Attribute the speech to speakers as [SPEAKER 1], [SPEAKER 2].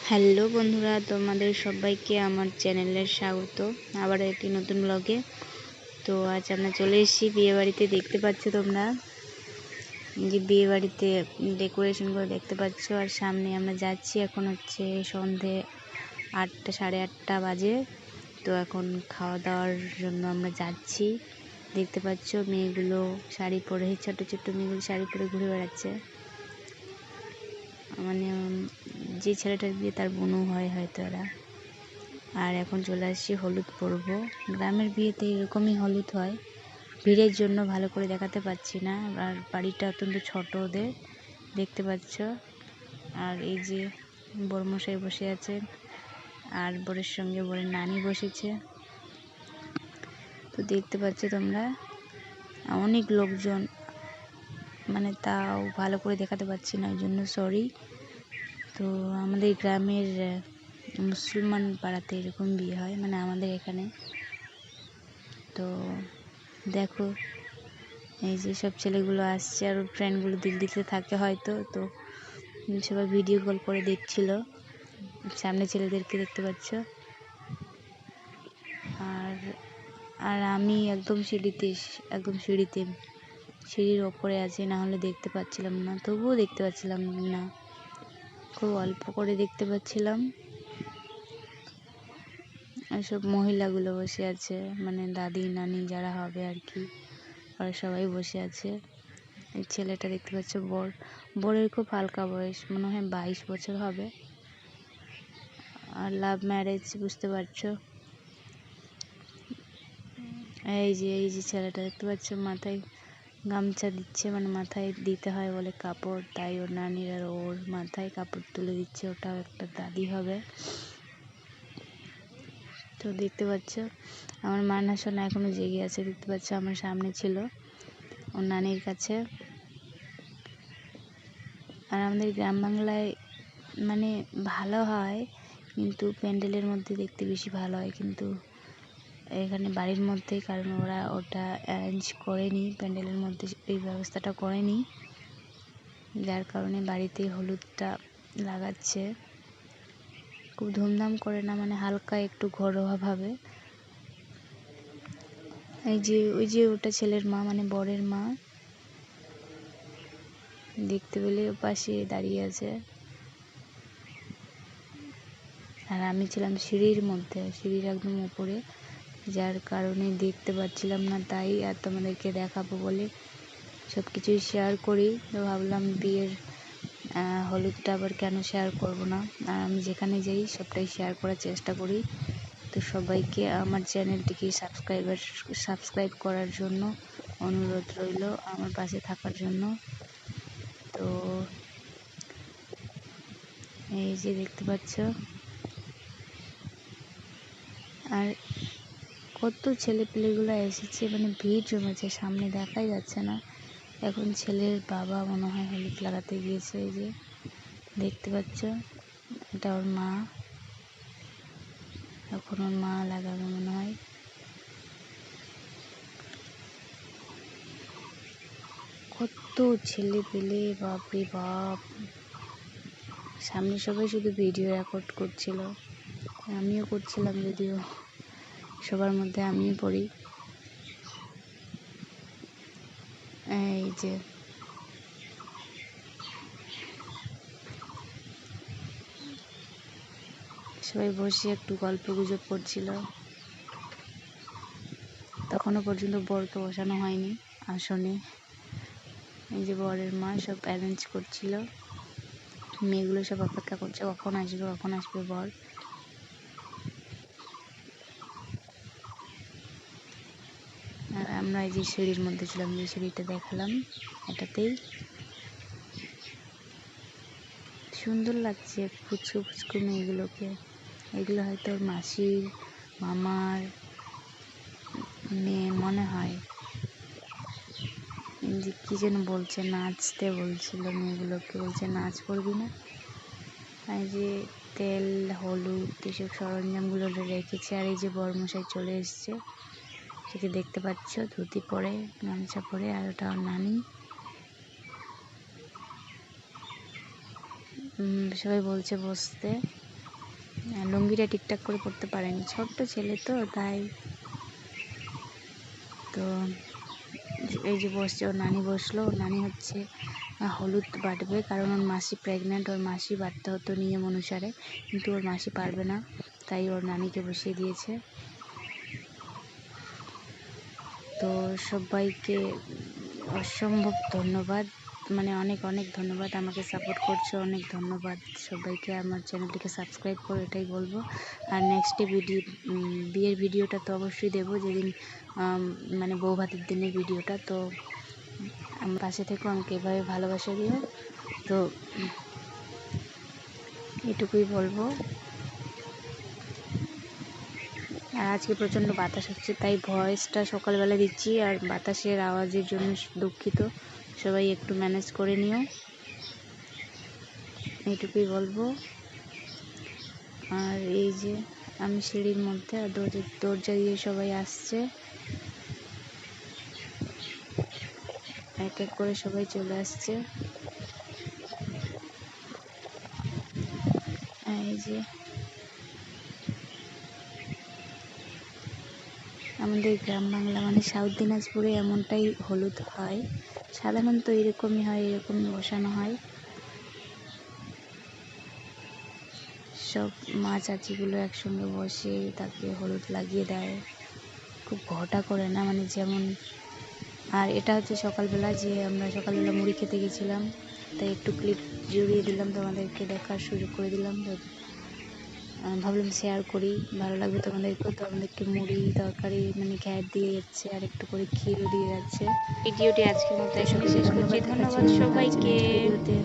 [SPEAKER 1] Hello বন্ধুরা, তোমাদের সবাইকে আমার চ্যানেলে স্বাগত আবার একটি নতুন ব্লগে। তো আজ আমরা চলে এসেছি বিয়ে বাড়িতে। দেখতে পাচ্ছ তোমরা যে বিয়ে বাড়িতে ডেকোরেশনগুলো দেখতে পাচ্ছ। আর সামনে আমরা যাচ্ছি, এখন হচ্ছে সন্ধে 8টা, 8:30 বাজে। তো এখন খাওয়া দাওয়ার জন্য আমরা যাচ্ছি। দেখতে পাচ্ছ মেয়েগুলো শাড়ি পরে, ছোট ছোট মেয়েগুলো শাড়ি পরে ঘুরে বেড়াচ্ছে। মানে যে ছেলেটার বিয়ে তার বোনও হয় হয়তো এরা। আর এখন চলে আসছি হলুদ পরবো। গ্রামের বিয়েতে এরকমই হলুদ হয়। ভিড়ের জন্য ভালো করে দেখাতে পাচ্ছি না। আর বাড়িটা অত্যন্ত ছোট ওদের, দেখতে পাচ্ছ। আর এই যে বরমশাই বসে আছেন, আর বরের সঙ্গে বরের নানি বসেছে। তো দেখতে পাচ্ছ তোমরা অনেক লোকজন, মানে তাও ভালো করে দেখাতে পাচ্ছি না, ওই জন্য সরি। তো আমাদের গ্রামের মুসলমান পাড়াতে এরকম বিয়ে হয়, মানে আমাদের এখানে। তো দেখো এই যে সব ছেলেগুলো আসছে, আর ফ্রেন্ডগুলো দিল্লিতে থাকে হয়তো। তো সবাই ভিডিও কল করে দেখছিল, সামনে ছেলেদেরকে দেখতে পাচ্ছ। আর আর আমি একদম সিঁড়ির ওপরে আছি, না হলে দেখতে পাচ্ছিলাম না। তবুও দেখতে পাচ্ছিলাম না, খুব অল্প করে দেখতে পাচ্ছিলাম। আর সব মহিলাগুলো বসে আছে, মানে দাদি নানি যারা হবে আর কি, ওরা সবাই বসে আছে। এই ছেলেটা দেখতে পাচ্ছ বরের খুব হালকা বয়স, মনে হয় 22 বছর হবে। আর লাভ ম্যারেজ, বুঝতে পারছো। এই যে ছেলেটা দেখতে পাচ্ছ মাথায় গামছা দিচ্ছে, মানে মাথায় দিতে হয় বলে কাপড়, তাই ওর নানির আর ওর মাথায় কাপড় তুলে দিচ্ছে। ওটাও একটা দাদি হবে। তো দেখতে পাচ্ছ আমার মানা সোনা এখনো জেগে আছে, দেখতে পাচ্ছ আমার সামনে ছিল ওর নানির কাছে। আর আমাদের গ্রাম বাংলায় মানে ভালো হয়, কিন্তু প্যান্ডেলের মধ্যে দেখতে বেশি ভালো হয়। কিন্তু এখানে বাড়ির মধ্যেই, কারণ ওরা ওটা অ্যারেঞ্জ করেনি, প্যান্ডেলের মধ্যে এই ব্যবস্থাটা করেনি, যার কারণে বাড়িতেই হলুদটা লাগাচ্ছে। খুব ধুমধাম করে না, মানে হালকা একটু ঘরোয়াভাবে। ওই যে ওটা ছেলের মা, মানে বরের মা, দেখতে পেলে পাশে দাঁড়িয়ে আছে। আর আমি ছিলাম সিঁড়ির মধ্যে, সিঁড়ির একদম উপরে, যার কারণে দেখতে পাচ্ছিলাম না। তাই আর তোমাদেরকে দেখাবো বলে সব কিছুই শেয়ার করি। তো ভাবলাম বিয়ের হলুদটা আবার কেন শেয়ার করব না। আর আমি যেখানে যাই সবটাই শেয়ার করার চেষ্টা করি। তো সবাইকে আমার চ্যানেলটিকে সাবস্ক্রাইব করার জন্য অনুরোধ রইল, আমার পাশে থাকার জন্য। তো এই যে দেখতে পাচ্ছ, আর কত ছেলে পেলেগুলো এসেছে, মানে ভিড় জমেছে, সামনে দেখাই যাচ্ছে না। এখন ছেলের বাবা মনে হয় হলুদ লাগাতে গিয়েছে। এই যে দেখতে পাচ্ছ, এটা ওর মা, এখন ওর মা লাগাবে মনে হয়। কত ছেলে পেলে, বাপরে বাপ। সামনে সবাই শুধু ভিডিও রেকর্ড করছিল, আমিও করছিলাম, যদিও সবার মধ্যে আমিও পড়ি। এই যে সবাই বসে একটু গল্প গুজব করছিল। তখনও পর্যন্ত বরকে বসানো হয়নি আসনে। এই যে বরের মা সব অ্যারেঞ্জ করছিল, মেয়েগুলো সব অপেক্ষা করছে কখন আসবে বর। আর আমরা এই যে সিঁড়ির মধ্যে ছিলাম, যে সিঁড়িটা দেখালাম, এটাতেই সুন্দর লাগছে ফুচকু ফুচকু মেয়েগুলোকে। এগুলো হয়তো ওর মাসির, মামার মেয়ে মনে হয়। যে কি যেন বলছে, নাচতে বলছিল মেয়েগুলোকে, বলছে নাচ করবি না। এই যে তেল হলুদ এসব সরঞ্জামগুলো রেখেছে। আর এই যে বরমশাই চলে এসছে, সেকে দেখতে পাচ্ছ, ধুতি পরে গামছা পরে। আর ওটা ওর নানি। সবাই বলছে বসতে, লুঙ্গিটা ঠিকঠাক করে পরতে পারেনি, ছোট্ট ছেলে তো তাই। তো এই যে বসছে, ওর নানি বসলো। ওর নানি হচ্ছে হলুদ বাটবে, কারণ ওর মাসি প্রেগনেন্ট, ওর মাসি বাটতে হতো নিয়ম অনুসারে, কিন্তু ওর মাসি পারবে না, তাই ওর নানিকে বসিয়ে দিয়েছে। তো সবাইকে অসম্ভব ধন্যবাদ, মানে অনেক অনেক ধন্যবাদ, আমাকে সাপোর্ট করছো, অনেক ধন্যবাদ সবাইকে। আমার চ্যানেলটিকে সাবস্ক্রাইব করো, এটাই বলবো। আর নেক্সটে বিয়ের ভিডিওটা তো অবশ্যই দেবো, যেদিন মানে বউ ভাতের দিনের ভিডিওটা। তো আমার পাশে থেকো, আমাকে এভাবে ভালোবাসা দিও। তো এটুকুই বলবো। আর আজকে প্রচণ্ড বাতাস হচ্ছে, তাই ভয়েসটা সকালবেলা দিচ্ছি, আর বাতাসের আওয়াজের জন্য দুঃখিত, সবাই একটু ম্যানেজ করে নিও, এইটুকুই বলবো। আর এই যে আমি সিঁড়ির মধ্যে, আর দরজা দিয়ে সবাই আসছে, এক এক করে সবাই চলে আসছে। এই যে আমাদের গ্রাম বাংলা মানে সাউথ দিনাজপুরে এমনটাই হলুদ হয়, সাধারণত এরকমই হয়, এরকমই বসানো হয়। সব মা চাচিগুলো একসঙ্গে বসে তাকে হলুদ লাগিয়ে দেয়, খুব ঘটা করে না, মানে যেমন। আর এটা হচ্ছে সকালবেলা, যে আমরা সকালবেলা মুড়ি খেতে গেছিলাম, তাই একটু ক্লিপ জুড়িয়ে দিলাম, তোমাদেরকে দেখার সুযোগ করে দিলাম। ভাবলাম শেয়ার করি, ভালো লাগবে তোমাদেরকেও। তো আমাদেরকে মুড়ি তরকারি মানে ঘ্যাট দিয়ে যাচ্ছে, আর একটু করে ক্ষীরও দিয়ে যাচ্ছে। ভিডিওটি আজকের মতো এখানে শেষ করছি, ধন্যবাদ সবাইকে। ভিডিওতে